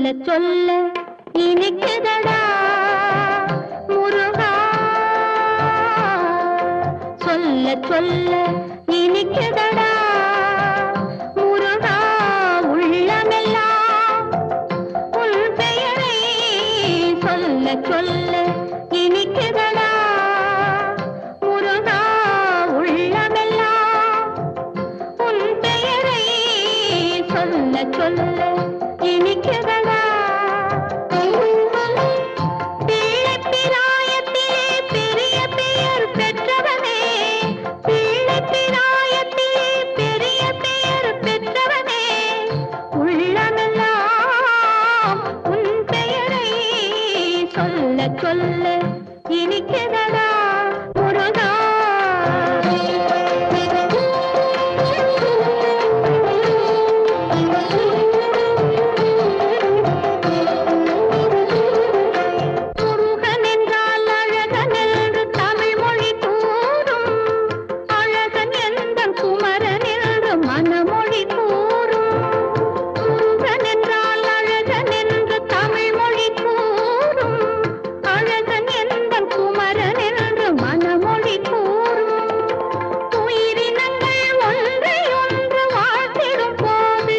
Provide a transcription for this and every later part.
சொல்ல சொல்ல இனிக்குதடா முருகா சொல்ல சொல்ல இனிக்குதடா முருகா உள்ளமெல்லாம் உன் பெயரை சொல்ல சொல்ல இனிக்குதடா முருகா உள்ளமெல்லாம் உன் பெயரை சொல்ல சொல்ல இனிக்குதடா சொல்ல இனிக்குதடா முருகா முருகன் என்றால் அழகன் என்று தமிழ் மொழி கூறும் அழகன் எந்தன் குமரன் என்று மனமொழி கூறும் முருகன் என்றால் அழகன் என்று தமிழ் மொழி கூறும் அழகன் எந்தன் குமரன் என்று மனமொழி கூறும் உயிரினங்கள் ஒன்றை ஒன்று வாழ்த்திடும் போது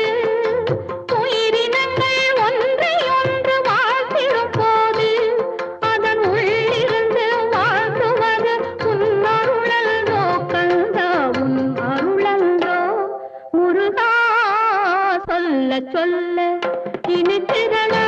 உயிரினங்கள் ஒன்றை ஒன்று வாழ்த்திடும் போது அதன் உள்ளிருந்து வாழ்த்துவது உன் அருளன்றோ கந்தா உன் அருளன்றோ முருகா சொல்ல சொல்ல இனிக்குதடா